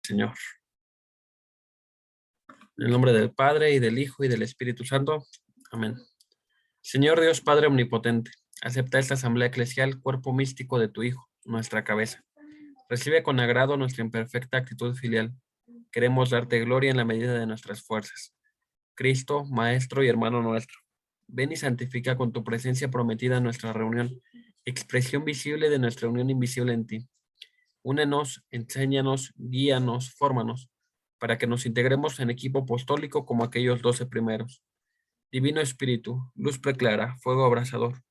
Señor. En el nombre del Padre, y del Hijo, y del Espíritu Santo. Amén. Señor Dios Padre omnipotente, acepta esta asamblea eclesial, cuerpo místico de tu Hijo, nuestra cabeza. Recibe con agrado nuestra imperfecta actitud filial. Queremos darte gloria en la medida de nuestras fuerzas. Cristo, Maestro y hermano nuestro, ven y santifica con tu presencia prometida nuestra reunión, expresión visible de nuestra unión invisible en ti. Únenos, enséñanos, guíanos, fórmanos, para que nos integremos en equipo apostólico como aquellos 12 primeros. Divino Espíritu, luz preclara, fuego abrasador,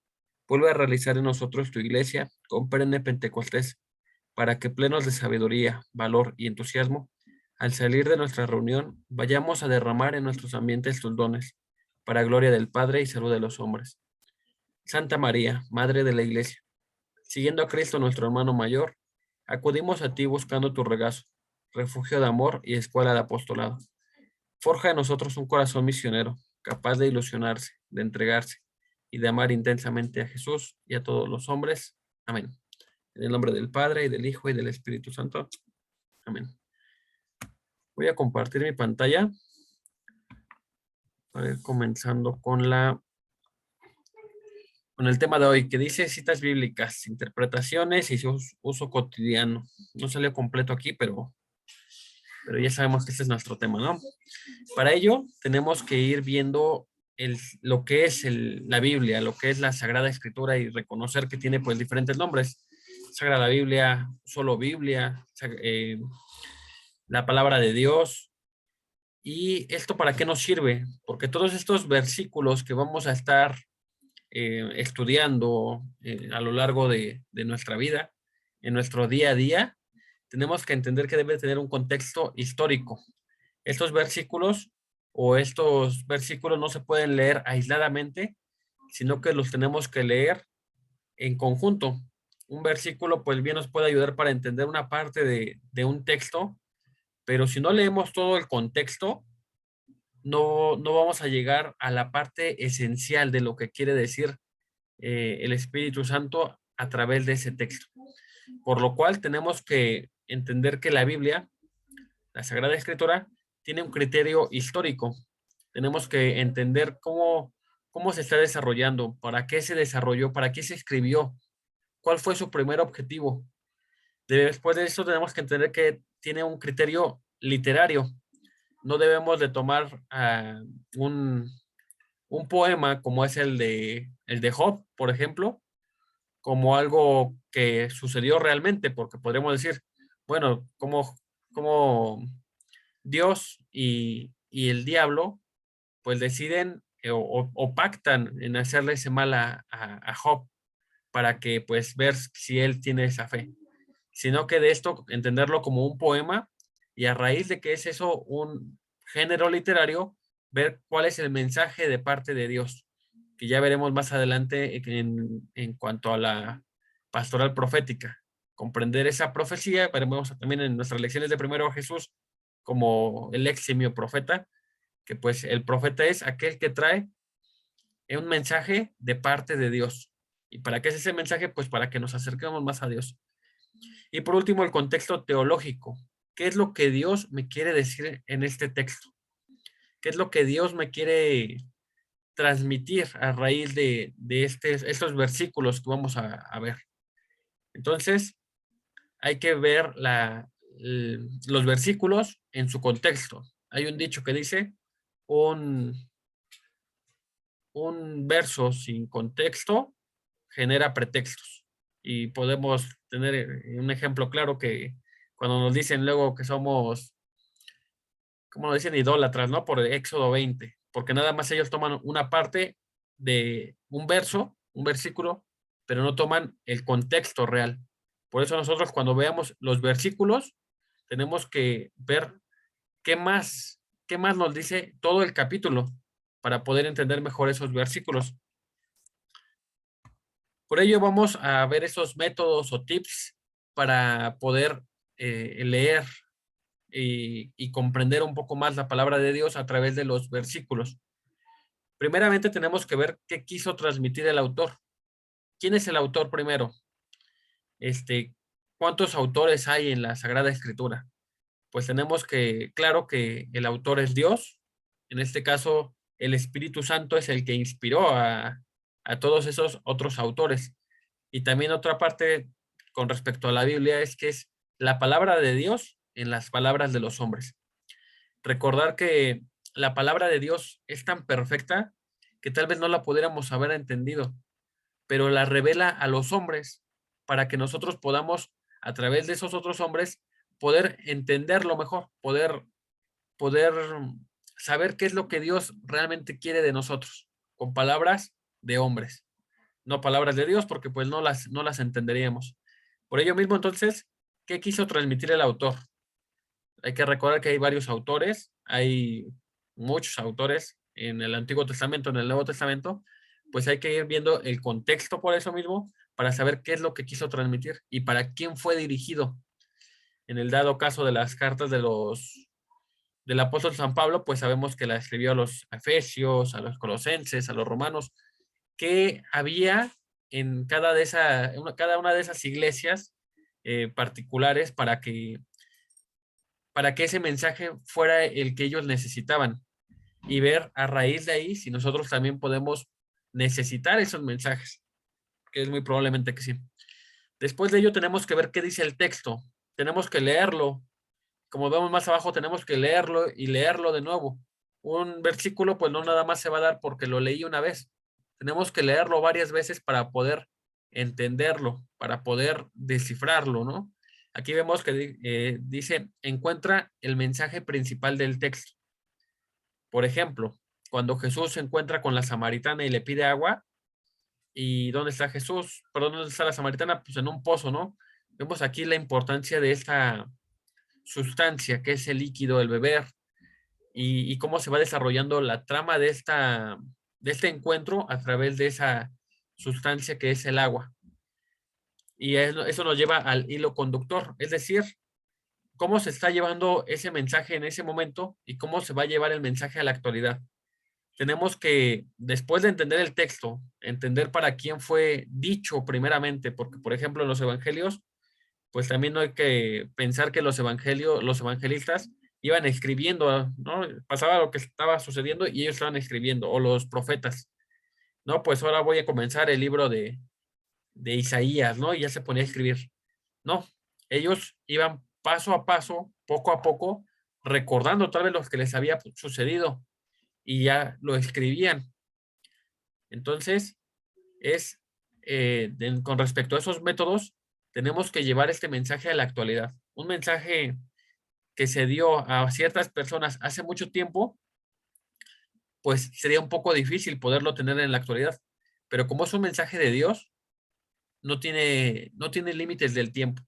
vuelve a realizar en nosotros tu iglesia con perenne Pentecostés, para que plenos de sabiduría, valor y entusiasmo, al salir de nuestra reunión, vayamos a derramar en nuestros ambientes tus dones, para gloria del Padre y salud de los hombres. Santa María, Madre de la Iglesia, siguiendo a Cristo nuestro hermano mayor, acudimos a ti buscando tu regazo, refugio de amor y escuela de apostolado. Forja en nosotros un corazón misionero, capaz de ilusionarse, de entregarse y de amar intensamente a Jesús y a todos los hombres. Amén. En el nombre del Padre, y del Hijo, y del Espíritu Santo. Amén. Voy a compartir mi pantalla para ir comenzando con el tema de hoy, que dice citas bíblicas, interpretaciones y su uso cotidiano. No salió completo aquí, pero ya sabemos que este es nuestro tema, ¿no? Para ello, tenemos que ir viendo lo que es la Biblia, lo que es la Sagrada Escritura, y reconocer que tiene pues diferentes nombres. Sagrada Biblia, solo Biblia, la palabra de Dios. ¿Y esto para qué nos sirve? Porque todos estos versículos que vamos a estar estudiando a lo largo de nuestra vida, en nuestro día a día, tenemos que entender que debe tener un contexto histórico. Estos versículos no se pueden leer aisladamente, sino que los tenemos que leer en conjunto. Un versículo, pues bien nos puede ayudar para entender una parte de un texto, pero si no leemos todo el contexto, no vamos a llegar a la parte esencial de lo que quiere decir el Espíritu Santo a través de ese texto. Por lo cual tenemos que entender que la Biblia, la Sagrada Escritura, tiene un criterio histórico. Tenemos que entender cómo se está desarrollando, para qué se desarrolló, para qué se escribió, cuál fue su primer objetivo. Después de eso tenemos que entender que tiene un criterio literario. No debemos de tomar un poema como es el de Job, por ejemplo, como algo que sucedió realmente, porque podríamos decir, bueno, como Dios y el diablo, pues deciden o pactan en hacerle ese mal a Job, para que pues ver si él tiene esa fe, sino que de esto entenderlo como un poema, y a raíz de que es eso un género literario, ver cuál es el mensaje de parte de Dios, que ya veremos más adelante en cuanto a la pastoral profética. Comprender esa profecía, veremos también en nuestras lecciones de primero a Jesús como el eximio profeta, que pues el profeta es aquel que trae un mensaje de parte de Dios. ¿Y para qué es ese mensaje? Pues para que nos acerquemos más a Dios. Y por último, el contexto teológico. ¿Qué es lo que Dios me quiere decir en este texto? ¿Qué es lo que Dios me quiere transmitir a raíz de estos versículos que vamos a ver? Entonces, hay que ver los versículos en su contexto. Hay un dicho que dice, un verso sin contexto genera pretextos. Y podemos tener un ejemplo claro, que cuando nos dicen luego que somos, como nos dicen, idólatras, ¿no? Por el Éxodo 20, porque nada más ellos toman una parte de un verso, un versículo, pero no toman el contexto real. Por eso nosotros, cuando veamos los versículos, tenemos que ver qué más nos dice todo el capítulo, para poder entender mejor esos versículos. Por ello vamos a ver esos métodos o tips para poder leer y comprender un poco más la palabra de Dios a través de los versículos. Primeramente tenemos que ver qué quiso transmitir el autor. ¿Quién es el autor primero? ¿Cuántos autores hay en la Sagrada Escritura? pues tenemos que, claro que el autor es Dios. En este caso, el Espíritu Santo es el que inspiró a todos esos otros autores. Y también otra parte con respecto a la Biblia es que es la palabra de Dios en las palabras de los hombres. Recordar que la palabra de Dios es tan perfecta que tal vez no la pudiéramos haber entendido, pero la revela a los hombres para que nosotros podamos, a través de esos otros hombres, poder entenderlo mejor, poder saber qué es lo que Dios realmente quiere de nosotros, con palabras de hombres, no palabras de Dios, porque pues no las entenderíamos. Por ello mismo, entonces, ¿qué quiso transmitir el autor? Hay que recordar que hay varios autores, hay muchos autores en el Antiguo Testamento, en el Nuevo Testamento, pues hay que ir viendo el contexto por eso mismo, para saber qué es lo que quiso transmitir y para quién fue dirigido. En el dado caso de las cartas del apóstol San Pablo, pues sabemos que la escribió a los efesios, a los colosenses, a los romanos, que había en cada una de esas iglesias particulares para que ese mensaje fuera el que ellos necesitaban y ver a raíz de ahí si nosotros también podemos necesitar esos mensajes, que es muy probablemente que sí. Después de ello tenemos que ver qué dice el texto, tenemos que leerlo, como vemos más abajo tenemos que leerlo y leerlo de nuevo. Un versículo pues no nada más se va a dar porque lo leí una vez, tenemos que leerlo varias veces para poder entenderlo, para poder descifrarlo, ¿no? Aquí vemos que dice, encuentra el mensaje principal del texto. Por ejemplo, cuando Jesús se encuentra con la samaritana y le pide agua, ¿y dónde está Jesús? Perdón, ¿dónde está la samaritana? Pues en un pozo, ¿no? Vemos aquí la importancia de esta sustancia que es el líquido, el beber, y cómo se va desarrollando la trama de este encuentro a través de esa sustancia que es el agua. Y eso nos lleva al hilo conductor, es decir, cómo se está llevando ese mensaje en ese momento y cómo se va a llevar el mensaje a la actualidad. Tenemos que, después de entender el texto, entender para quién fue dicho primeramente, porque por ejemplo en los evangelios, pues también no hay que pensar que los evangelistas iban escribiendo, ¿no? Pasaba lo que estaba sucediendo y ellos estaban escribiendo, o los profetas, ¿no? Pues ahora voy a comenzar el libro de Isaías, ¿no? Y ya se ponía a escribir. No, ellos iban paso a paso, poco a poco, recordando tal vez lo que les había sucedido y ya lo escribían. Entonces, con respecto a esos métodos, tenemos que llevar este mensaje a la actualidad. Un mensaje que se dio a ciertas personas hace mucho tiempo, pues sería un poco difícil poderlo tener en la actualidad. Pero como es un mensaje de Dios, no tiene límites del tiempo.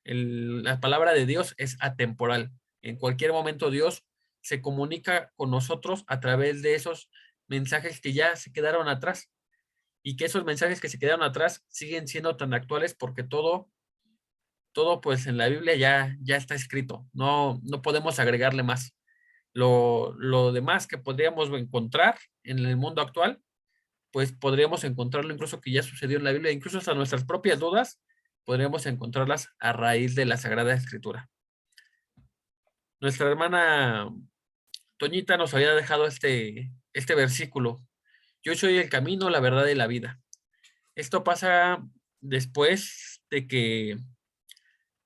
La palabra de Dios es atemporal. En cualquier momento Dios se comunica con nosotros a través de esos mensajes que ya se quedaron atrás y que esos mensajes que se quedaron atrás siguen siendo tan actuales porque todo pues en la Biblia ya está escrito. No podemos agregarle más. Lo demás que podríamos encontrar en el mundo actual, pues podríamos encontrarlo incluso que ya sucedió en la Biblia, incluso hasta nuestras propias dudas, podríamos encontrarlas a raíz de la Sagrada Escritura. Nuestra hermana Toñita nos había dejado este versículo. Yo soy el camino, la verdad y la vida. Esto pasa después de que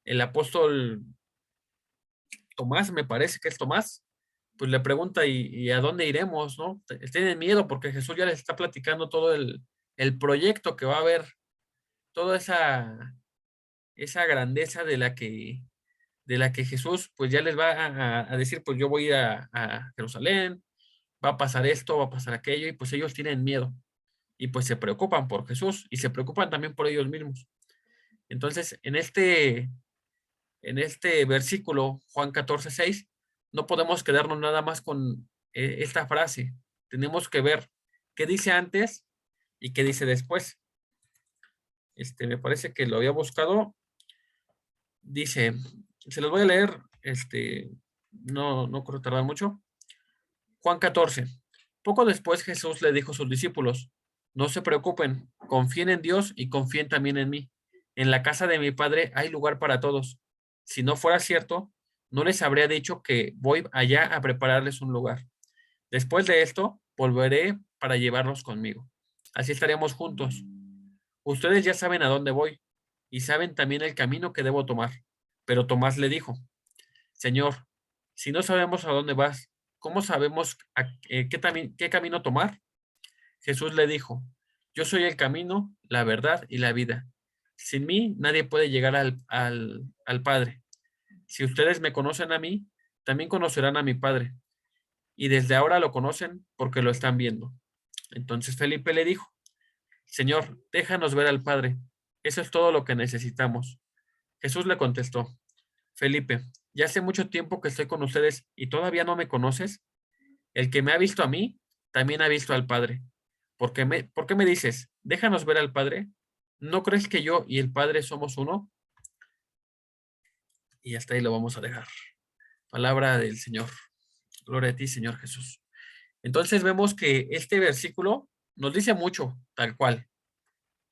el apóstol Tomás, me parece que es Tomás, pues le pregunta, ¿y a dónde iremos, no? Tienen miedo porque Jesús ya les está platicando todo el proyecto que va a haber, toda esa grandeza de la que Jesús pues ya les va a decir, pues yo voy a ir a Jerusalén, va a pasar esto, va a pasar aquello, y pues ellos tienen miedo y pues se preocupan por Jesús y se preocupan también por ellos mismos. Entonces, en este versículo, Juan 14:6, no podemos quedarnos nada más con esta frase. Tenemos que ver qué dice antes y qué dice después. Me parece que lo había buscado. Dice, se los voy a leer, no creo tardar mucho. Juan 14. Poco después Jesús le dijo a sus discípulos, no se preocupen, confíen en Dios y confíen también en mí. En la casa de mi Padre hay lugar para todos. Si no fuera cierto, no les habría dicho que voy allá a prepararles un lugar. Después de esto, volveré para llevarlos conmigo. Así estaremos juntos. Ustedes ya saben a dónde voy y saben también el camino que debo tomar. Pero Tomás le dijo, Señor, si no sabemos a dónde vas, ¿cómo sabemos qué camino tomar? Jesús le dijo, yo soy el camino, la verdad y la vida. Sin mí nadie puede llegar al Padre. Si ustedes me conocen a mí, también conocerán a mi Padre. Y desde ahora lo conocen porque lo están viendo. Entonces Felipe le dijo, Señor, déjanos ver al Padre. Eso es todo lo que necesitamos. Jesús le contestó, Felipe, ya hace mucho tiempo que estoy con ustedes y todavía no me conoces. El que me ha visto a mí, también ha visto al Padre. ¿Por qué me dices, déjanos ver al Padre? ¿No crees que yo y el Padre somos uno? Y hasta ahí lo vamos a dejar. Palabra del Señor. Gloria a ti, Señor Jesús. Entonces vemos que este versículo nos dice mucho, tal cual.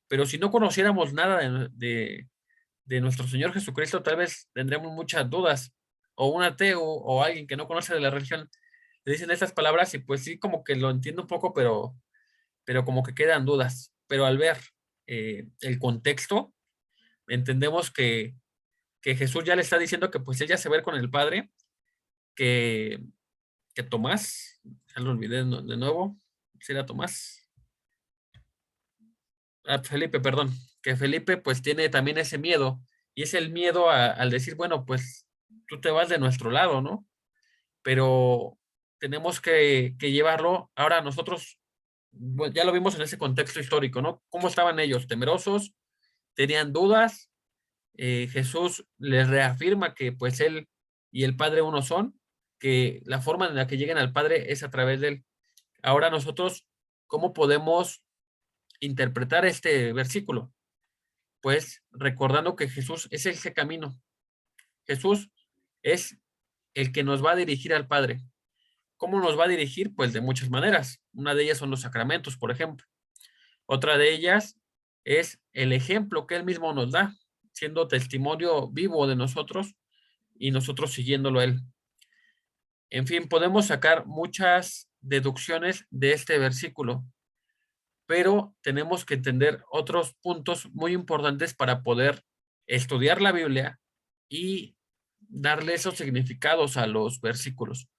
Pero si no conociéramos nada de nuestro Señor Jesucristo, tal vez tendremos muchas dudas. O un ateo o alguien que no conoce de la religión le dicen estas palabras y pues sí, como que lo entiendo un poco, pero como que quedan dudas. Pero al ver el contexto, entendemos que Jesús ya le está diciendo que pues él ya se ve con el Padre, que, que Tomás, ya lo olvidé de nuevo, si era Tomás, Felipe, perdón, que Felipe pues tiene también ese miedo, y es el miedo al decir, bueno, pues tú te vas de nuestro lado, ¿no? Pero tenemos que llevarlo, ahora nosotros, bueno, ya lo vimos en ese contexto histórico, ¿no? ¿Cómo estaban ellos? Temerosos, tenían dudas, Jesús les reafirma que pues él y el Padre uno son, que la forma en la que lleguen al Padre es a través de él. Ahora nosotros, ¿cómo podemos interpretar este versículo? Pues recordando que Jesús es ese camino. Jesús es el que nos va a dirigir al Padre. ¿Cómo nos va a dirigir? Pues de muchas maneras. Una de ellas son los sacramentos, por ejemplo. Otra de ellas es el ejemplo que él mismo nos da, siendo testimonio vivo de nosotros y nosotros siguiéndolo a él. En fin, podemos sacar muchas deducciones de este versículo, pero tenemos que entender otros puntos muy importantes para poder estudiar la Biblia y darle esos significados a los versículos.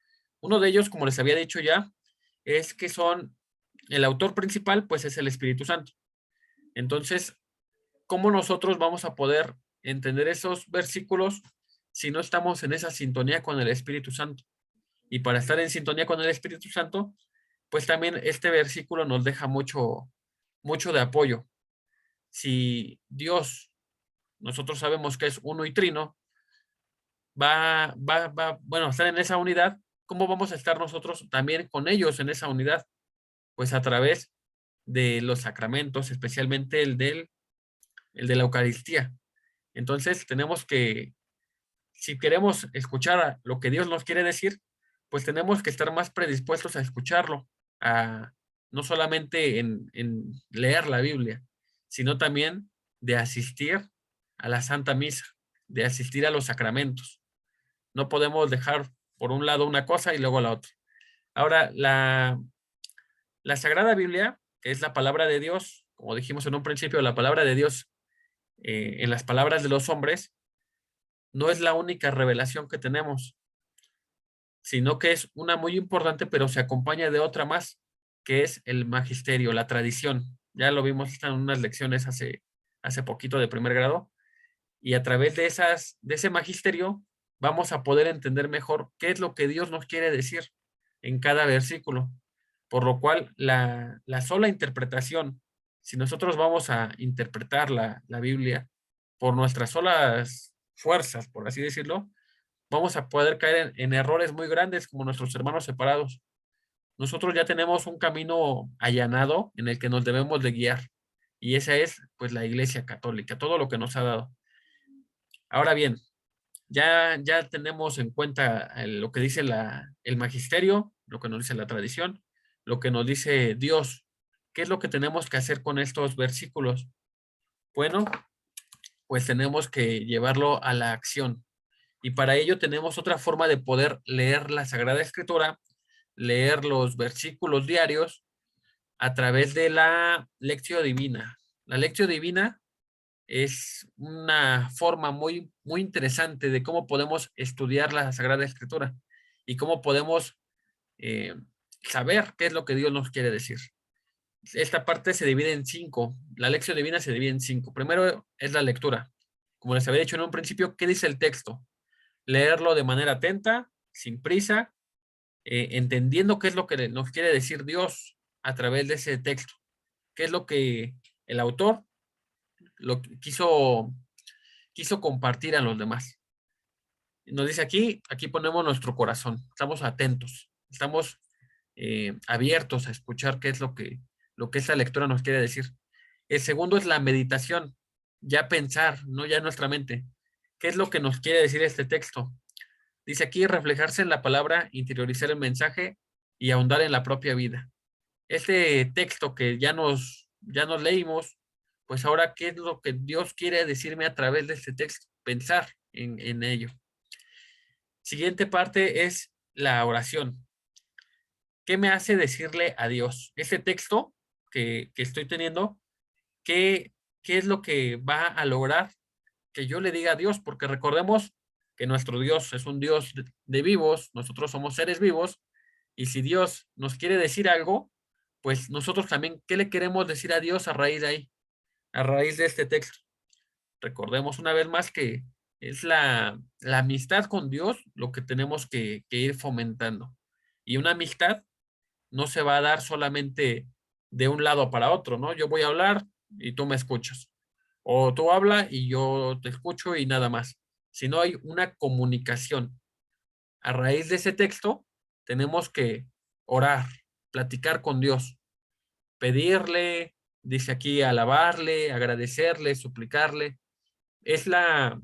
Uno de ellos, como les había dicho ya, es que son, el autor principal, pues es el Espíritu Santo. Entonces, ¿cómo nosotros vamos a poder entender esos versículos si no estamos en esa sintonía con el Espíritu Santo? Y para estar en sintonía con el Espíritu Santo, pues también este versículo nos deja mucho, mucho de apoyo. Si Dios, nosotros sabemos que es uno y trino, bueno, estar en esa unidad, ¿cómo vamos a estar nosotros también con ellos en esa unidad? Pues a través de los sacramentos, especialmente el de la Eucaristía. Entonces tenemos que, si queremos escuchar lo que Dios nos quiere decir, pues tenemos que estar más predispuestos a escucharlo, a no solamente en leer la Biblia, sino también de asistir a la Santa Misa, de asistir a los sacramentos. No podemos dejar por un lado una cosa y luego la otra. Ahora, la Sagrada Biblia, que es la palabra de Dios, como dijimos en un principio, la palabra de Dios en las palabras de los hombres, no es la única revelación que tenemos, sino que es una muy importante, pero se acompaña de otra más, que es el magisterio, la tradición. Ya lo vimos en unas lecciones hace poquito de primer grado, y a través de ese magisterio vamos a poder entender mejor qué es lo que Dios nos quiere decir en cada versículo. Por lo cual, la sola interpretación, si nosotros vamos a interpretar la Biblia por nuestras solas fuerzas, por así decirlo, vamos a poder caer en errores muy grandes como nuestros hermanos separados. Nosotros ya tenemos un camino allanado en el que nos debemos de guiar, y esa es pues la Iglesia Católica, todo lo que nos ha dado. Ahora bien, ya tenemos en cuenta lo que dice el magisterio, lo que nos dice la tradición, lo que nos dice Dios. ¿Qué es lo que tenemos que hacer con estos versículos? Bueno, pues tenemos que llevarlo a la acción. Y para ello tenemos otra forma de poder leer la Sagrada Escritura, leer los versículos diarios a través de la Lectio Divina. La Lectio Divina es una forma muy, muy interesante de cómo podemos estudiar la Sagrada Escritura y cómo podemos eh, saber qué es lo que Dios nos quiere decir. Esta parte se divide en 5. La lección divina se divide en 5. Primero es la lectura. Como les había dicho en un principio, ¿qué dice el texto? Leerlo de manera atenta, sin prisa, entendiendo qué es lo que nos quiere decir Dios a través de ese texto. ¿Qué es lo que el autor lo quiso compartir a los demás? Nos dice aquí ponemos nuestro corazón, estamos atentos, estamos abiertos a escuchar qué es lo que esa lectura nos quiere decir. El segundo es la meditación, ya pensar, no ya en nuestra mente. ¿Qué es lo que nos quiere decir este texto? Dice aquí reflejarse en la palabra, interiorizar el mensaje y ahondar en la propia vida. Este texto que ya nos leímos, pues ahora, ¿qué es lo que Dios quiere decirme a través de este texto? Pensar en ello. Siguiente parte es la oración. ¿Qué me hace decirle a Dios? Ese texto que estoy teniendo, ¿qué, ¿qué es lo que va a lograr que yo le diga a Dios? Porque recordemos que nuestro Dios es un Dios de vivos, nosotros somos seres vivos, y si Dios nos quiere decir algo, pues nosotros también, ¿qué le queremos decir a Dios a raíz de ahí? A raíz de este texto. Recordemos una vez más que es la amistad con Dios lo que tenemos que ir fomentando. Y una amistad no se va a dar solamente de un lado para otro, ¿no? Yo voy a hablar y tú me escuchas. O tú hablas y yo te escucho y nada más. Si no hay una comunicación. A raíz de ese texto, tenemos que orar, platicar con Dios, pedirle, dice aquí, alabarle, agradecerle, suplicarle. Es la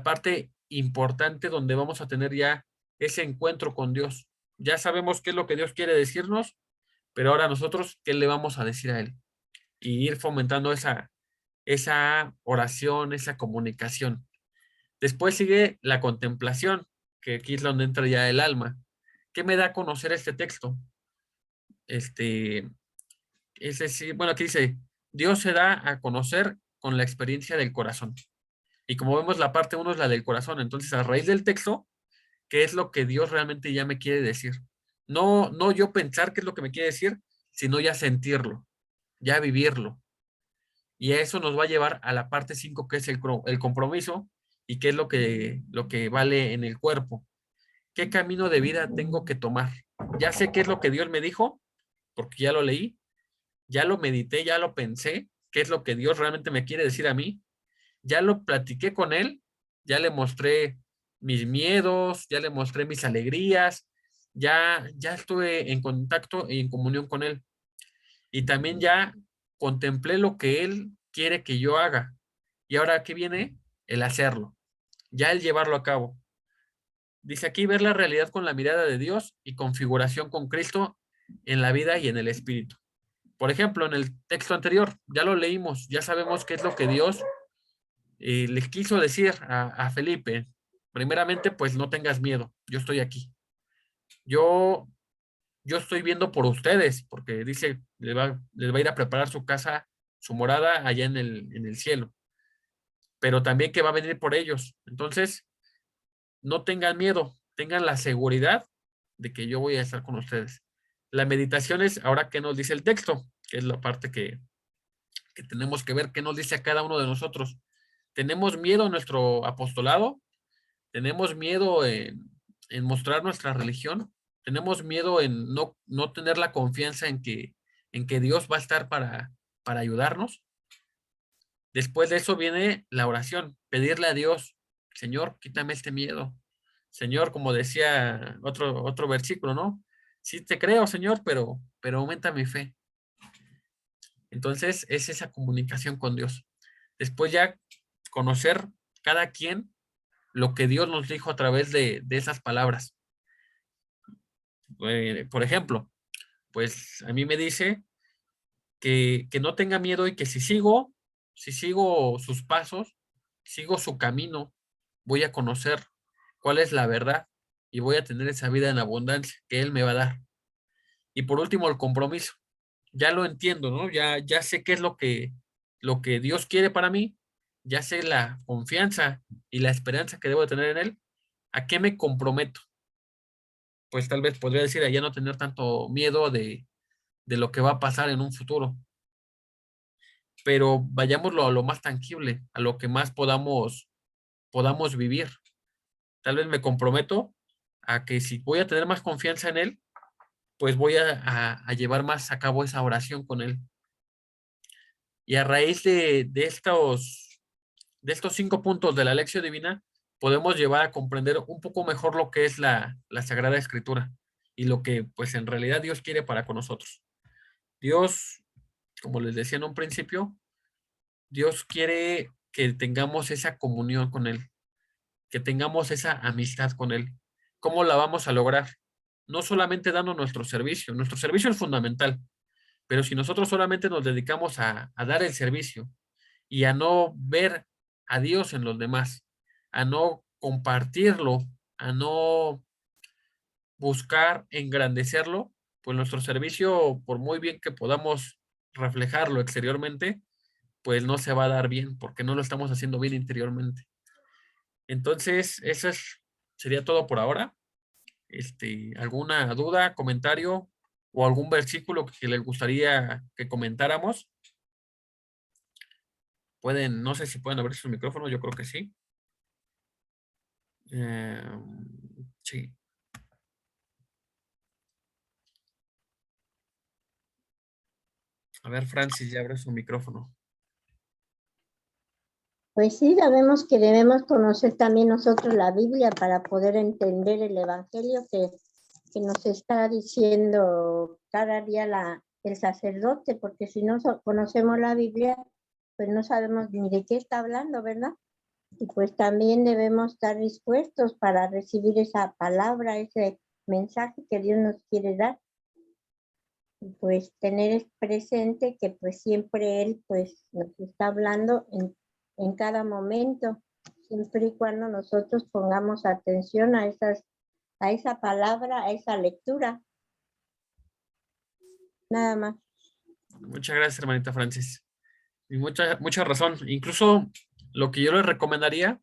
parte importante donde vamos a tener ya ese encuentro con Dios. Ya sabemos qué es lo que Dios quiere decirnos, pero ahora nosotros, ¿qué le vamos a decir a Él? Y ir fomentando esa oración, esa comunicación. Después sigue la contemplación, que aquí es donde entra ya el alma. ¿Qué me da a conocer este texto? Este, es decir, bueno, aquí dice, Dios se da a conocer con la experiencia del corazón. Y como vemos, la parte uno es la del corazón. Entonces, a raíz del texto, ¿qué es lo que Dios realmente ya me quiere decir? No, no yo pensar qué es lo que me quiere decir, sino ya sentirlo, ya vivirlo. Y eso nos va a llevar a la parte 5 que es el compromiso y qué es lo que vale en el cuerpo. ¿Qué camino de vida tengo que tomar? Ya sé qué es lo que Dios me dijo, porque ya lo leí, ya lo medité, ya lo pensé, qué es lo que Dios realmente me quiere decir a mí, ya lo platiqué con Él, ya le mostré mis miedos, ya le mostré mis alegrías, ya estuve en contacto y en comunión con Él. Y también ya contemplé lo que Él quiere que yo haga. Y ahora, ¿qué viene? El hacerlo, ya el llevarlo a cabo. Dice aquí ver la realidad con la mirada de Dios y configuración con Cristo en la vida y en el espíritu. Por ejemplo, en el texto anterior, ya lo leímos, ya sabemos qué es lo que Dios les quiso decir a Felipe. Primeramente, pues no tengas miedo, yo estoy aquí. Yo, yo estoy viendo por ustedes, porque dice, les va a ir a preparar su casa, su morada allá en el cielo, pero también que va a venir por ellos. Entonces, no tengan miedo, tengan la seguridad de que yo voy a estar con ustedes. La meditación es ahora qué nos dice el texto, que es la parte que tenemos que ver qué nos dice a cada uno de nosotros. ¿Tenemos miedo a nuestro apostolado? ¿Tenemos miedo en mostrar nuestra religión? ¿Tenemos miedo en no tener la confianza en que Dios va a estar para ayudarnos? Después de eso viene la oración, pedirle a Dios, Señor, quítame este miedo. Señor, como decía otro versículo, ¿no? Sí te creo, Señor, pero aumenta mi fe. Entonces, es esa comunicación con Dios. Después ya conocer cada quien lo que Dios nos dijo a través de esas palabras. Por ejemplo, pues a mí me dice que no tenga miedo y que si sigo sus pasos, sigo su camino, voy a conocer cuál es la verdad y voy a tener esa vida en abundancia que Él me va a dar. Y por último, el compromiso. Ya lo entiendo, ¿no? Ya sé qué es lo que Dios quiere para mí, ya sé la confianza y la esperanza que debo tener en Él. ¿A qué me comprometo? Pues tal vez podría decir a ya no tener tanto miedo de lo que va a pasar en un futuro, pero vayámoslo a lo más tangible, a lo que más podamos vivir. Tal vez me comprometo a que si voy a tener más confianza en Él, pues voy a llevar más a cabo esa oración con Él. Y a raíz de estos 5 puntos de la lección divina, podemos llevar a comprender un poco mejor lo que es la Sagrada Escritura y lo que pues en realidad Dios quiere para con nosotros. Dios, como les decía en un principio, Dios quiere que tengamos esa comunión con Él, que tengamos esa amistad con Él. ¿Cómo la vamos a lograr? No solamente dando nuestro servicio es fundamental, pero si nosotros solamente nos dedicamos a dar el servicio y a no ver a Dios en los demás, a no compartirlo, a no buscar engrandecerlo, pues nuestro servicio, por muy bien que podamos reflejarlo exteriormente, pues no se va a dar bien porque no lo estamos haciendo bien interiormente. Entonces, sería todo por ahora. ¿Alguna duda, comentario o algún versículo que les gustaría que comentáramos? Pueden, no sé si pueden abrir sus micrófonos, yo creo que sí. Eh, sí. A ver, Francis, ya abre su micrófono. Pues sí, sabemos que debemos conocer también nosotros la Biblia para poder entender el Evangelio que nos está diciendo cada día el sacerdote, porque si no conocemos la Biblia, pues no sabemos ni de qué está hablando, ¿verdad? Y pues también debemos estar dispuestos para recibir esa palabra, ese mensaje que Dios nos quiere dar. Y pues tener presente que pues siempre Él pues nos está hablando en cada momento, siempre y cuando nosotros pongamos atención a esa palabra, a esa lectura. Nada más. Muchas gracias, hermanita Francis. Y mucha razón. Incluso lo que yo les recomendaría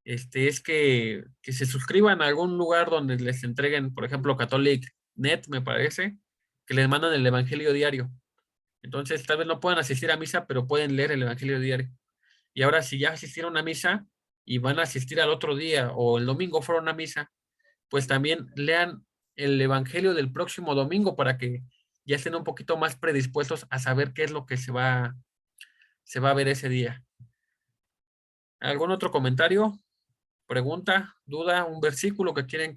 es que se suscriban a algún lugar donde les entreguen, por ejemplo, Catholic Net, me parece, que les mandan el Evangelio diario. Entonces, tal vez no puedan asistir a misa, pero pueden leer el Evangelio diario. Y ahora, si ya asistieron a misa y van a asistir al otro día o el domingo fueron a misa, pues también lean el Evangelio del próximo domingo para que ya estén un poquito más predispuestos a saber qué es lo que se va a ver ese día. ¿Algún otro comentario, pregunta, duda, un versículo que quieren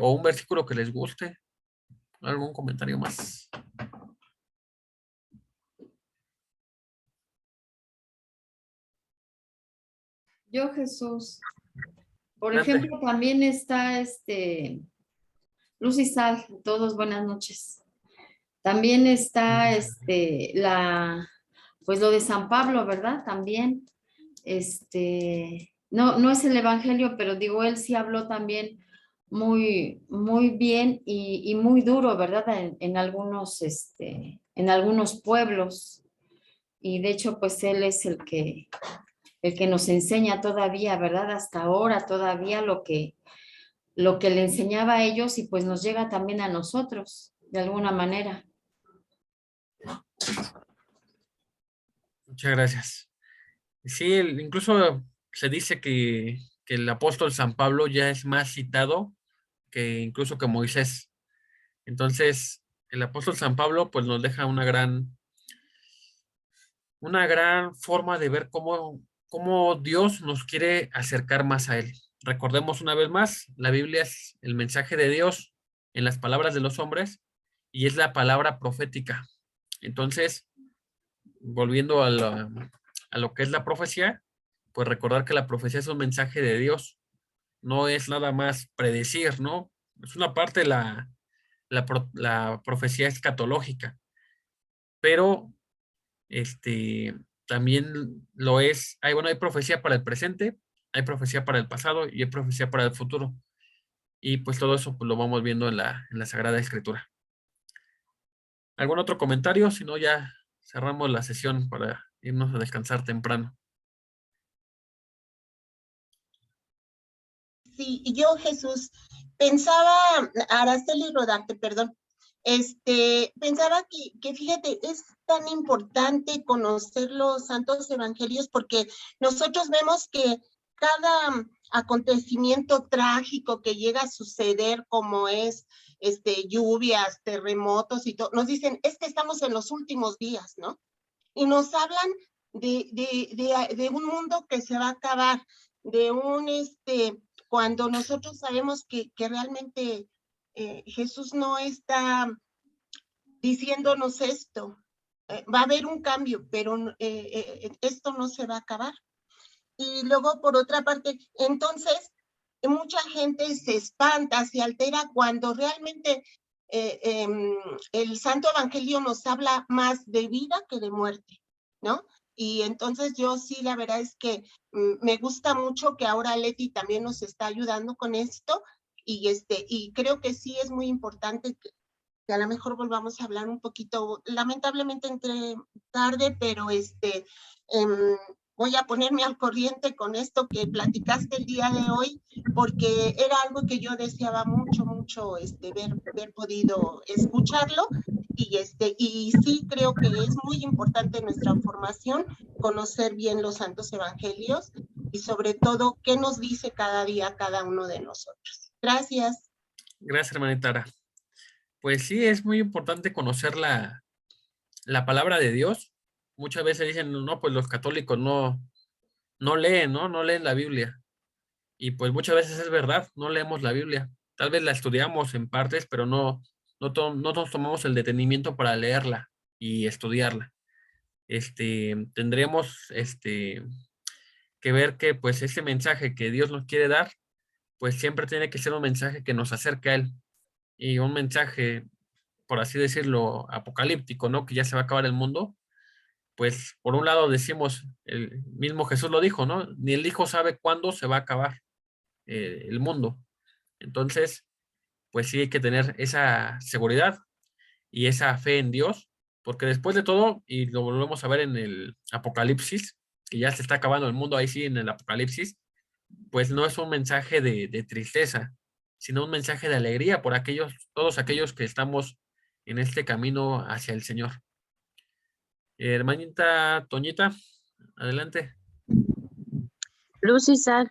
o un versículo que les guste? ¿Algún comentario más? Yo, Jesús. Por Adelante. ejemplo, también está Luz y Sal, todos buenas noches. También está pues lo de San Pablo, ¿verdad? También, no es el Evangelio, pero digo, él sí habló también muy, muy bien y muy duro, ¿verdad? En algunos pueblos. Y de hecho, pues él es el que nos enseña todavía, ¿verdad? Hasta ahora todavía lo que le enseñaba a ellos y pues nos llega también a nosotros, de alguna manera. Muchas gracias. Sí, incluso se dice que el apóstol San Pablo ya es más citado que incluso que Moisés. Entonces, el apóstol San Pablo pues nos deja una gran forma de ver cómo Dios nos quiere acercar más a Él. Recordemos una vez más, la Biblia es el mensaje de Dios en las palabras de los hombres y es la palabra profética. Entonces, volviendo a lo que es la profecía, pues recordar que la profecía es un mensaje de Dios, no es nada más predecir, ¿no? Es una parte la profecía escatológica, pero también lo es, hay profecía para el presente, hay profecía para el pasado y hay profecía para el futuro. Y pues todo eso pues, lo vamos viendo en la Sagrada Escritura. ¿Algún otro comentario? Si no, ya cerramos la sesión para irnos a descansar temprano. Sí, y yo, Jesús, pensaba, Araceli Rodarte, perdón, pensaba que fíjate, es tan importante conocer los santos evangelios porque nosotros vemos que cada acontecimiento trágico que llega a suceder, como es lluvias, terremotos y todo, nos dicen, es que estamos en los últimos días, ¿no? Y nos hablan de un mundo que se va a acabar, de un, cuando nosotros sabemos que realmente Jesús no está diciéndonos esto. Va a haber un cambio, pero esto no se va a acabar. Y luego, por otra parte, entonces, mucha gente se espanta, se altera cuando realmente el Santo Evangelio nos habla más de vida que de muerte, ¿no? Y entonces yo sí, la verdad es que me gusta mucho que ahora Leti también nos está ayudando con esto y creo que sí es muy importante que a lo mejor volvamos a hablar un poquito, lamentablemente entré tarde, pero voy a ponerme al corriente con esto que platicaste el día de hoy, porque era algo que yo deseaba mucho, mucho ver podido escucharlo. Y sí creo que es muy importante en nuestra formación conocer bien los santos evangelios y sobre todo qué nos dice cada día cada uno de nosotros. Gracias. Gracias, hermanita Ara. Pues sí, es muy importante conocer la palabra de Dios. Muchas veces dicen, no, pues los católicos no leen, ¿no? No leen la Biblia. Y pues muchas veces es verdad, no leemos la Biblia. Tal vez la estudiamos en partes, pero no nos tomamos el detenimiento para leerla y estudiarla. Tendríamos que ver que pues ese mensaje que Dios nos quiere dar, pues siempre tiene que ser un mensaje que nos acerque a Él. Y un mensaje, por así decirlo, apocalíptico, ¿no? Que ya se va a acabar el mundo. Pues por un lado decimos, el mismo Jesús lo dijo, ¿no? Ni el Hijo sabe cuándo se va a acabar el mundo. Entonces, pues sí hay que tener esa seguridad y esa fe en Dios, porque después de todo, y lo volvemos a ver en el Apocalipsis, que ya se está acabando el mundo ahí sí en el Apocalipsis, pues no es un mensaje de tristeza, sino un mensaje de alegría por todos aquellos que estamos en este camino hacia el Señor. Hermanita Toñita, adelante. Lucy Sal,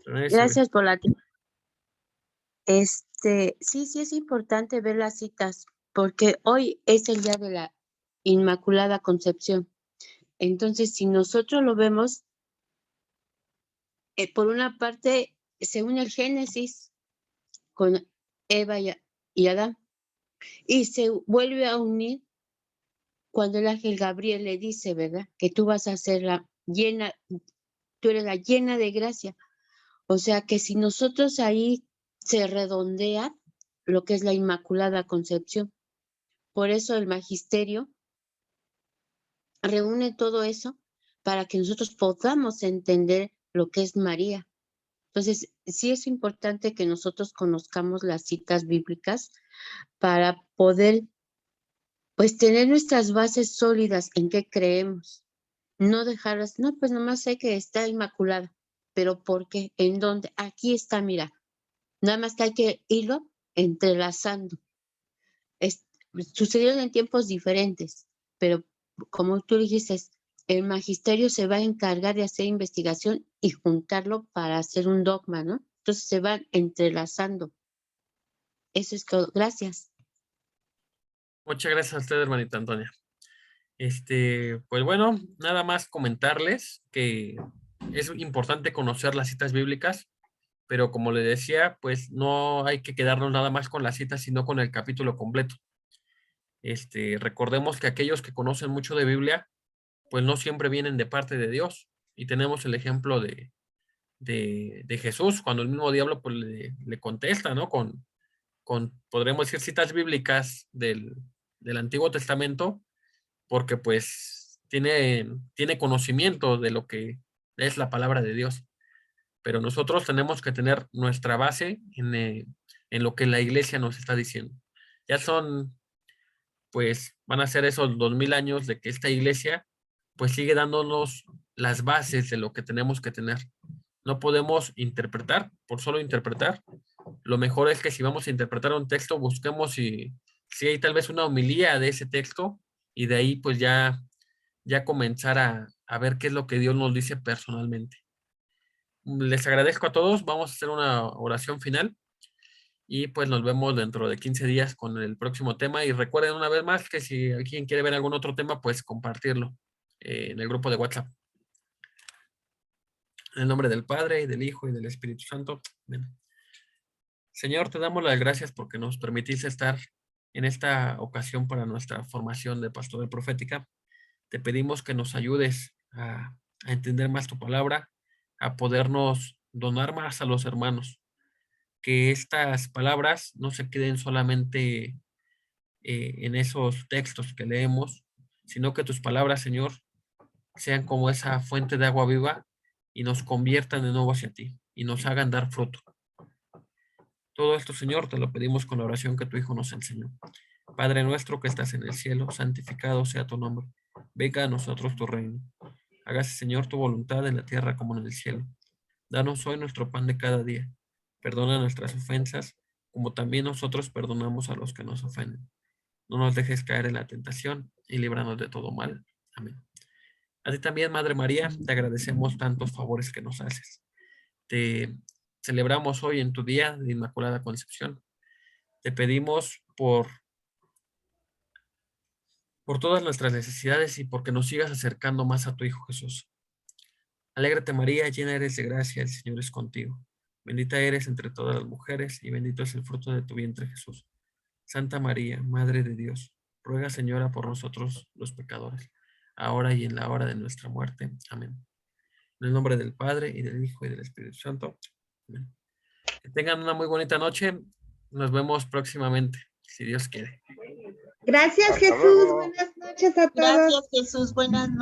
Gracias. gracias por la... sí es importante ver las citas, porque hoy es el día de la Inmaculada Concepción. Entonces, si nosotros lo vemos, por una parte, se une el Génesis con Eva y Adán, y se vuelve a unir cuando el ángel Gabriel le dice, ¿verdad? Que tú vas a ser tú eres la llena de gracia. O sea que si nosotros ahí se redondea lo que es la Inmaculada Concepción. Por eso el magisterio reúne todo eso para que nosotros podamos entender lo que es María. Entonces, sí es importante que nosotros conozcamos las citas bíblicas para poder, pues, tener nuestras bases sólidas en qué creemos. No dejarlas, no, pues nomás sé que está Inmaculada, pero ¿por qué? ¿En dónde? Aquí está, mira. Nada más que hay que irlo entrelazando. Sucedieron en tiempos diferentes, pero como tú dijiste, el magisterio se va a encargar de hacer investigación y juntarlo para hacer un dogma, ¿no? Entonces se van entrelazando. Eso es todo. Gracias. Muchas gracias a usted, hermanita Antonia. Pues bueno, nada más comentarles que es importante conocer las citas bíblicas, pero como le decía, pues no hay que quedarnos nada más con las citas, sino con el capítulo completo. Recordemos que aquellos que conocen mucho de Biblia, pues no siempre vienen de parte de Dios. Y tenemos el ejemplo de Jesús, cuando el mismo diablo pues, le contesta, ¿no? Podremos decir, citas bíblicas del Antiguo Testamento, porque pues tiene conocimiento de lo que es la palabra de Dios. pero nosotros tenemos que tener nuestra base en lo que la iglesia nos está diciendo. Ya son, pues, van a ser esos 2000 años de que esta iglesia, pues, sigue dándonos las bases de lo que tenemos que tener. No podemos interpretar, por solo interpretar. Lo mejor es que si vamos a interpretar un texto, busquemos si hay tal vez una homilía de ese texto, y de ahí pues ya comenzar a ver qué es lo que Dios nos dice personalmente. Les agradezco a todos. Vamos a hacer una oración final y pues nos vemos dentro de 15 días con el próximo tema. Y recuerden una vez más que si alguien quiere ver algún otro tema, pues compartirlo en el grupo de WhatsApp. En el nombre del Padre, y del Hijo, y del Espíritu Santo. Amén. Señor, te damos las gracias porque nos permitiste estar en esta ocasión para nuestra formación de pastoral profética. Te pedimos que nos ayudes a entender más tu palabra, a podernos donar más a los hermanos, que estas palabras no se queden solamente en esos textos que leemos, sino que tus palabras, Señor, sean como esa fuente de agua viva y nos conviertan de nuevo hacia ti y nos hagan dar fruto. Todo esto, Señor, te lo pedimos con la oración que tu Hijo nos enseñó. Padre nuestro que estás en el cielo, santificado sea tu nombre. Venga a nosotros tu reino. Hágase, Señor, tu voluntad en la tierra como en el cielo. Danos hoy nuestro pan de cada día. Perdona nuestras ofensas, como también nosotros perdonamos a los que nos ofenden. No nos dejes caer en la tentación y líbranos de todo mal. Amén. A ti también, Madre María, te agradecemos tantos favores que nos haces. Te celebramos hoy en tu día de Inmaculada Concepción. Te pedimos por todas nuestras necesidades y porque nos sigas acercando más a tu Hijo Jesús. Alégrate María, llena eres de gracia, el Señor es contigo. Bendita eres entre todas las mujeres y bendito es el fruto de tu vientre Jesús. Santa María, Madre de Dios, ruega Señora por nosotros los pecadores, ahora y en la hora de nuestra muerte. Amén. En el nombre del Padre, y del Hijo, y del Espíritu Santo. Amén. Que tengan una muy bonita noche. Nos vemos próximamente, si Dios quiere. Gracias, Jesús. Buenas noches a todos. Gracias, Jesús. Buenas noches.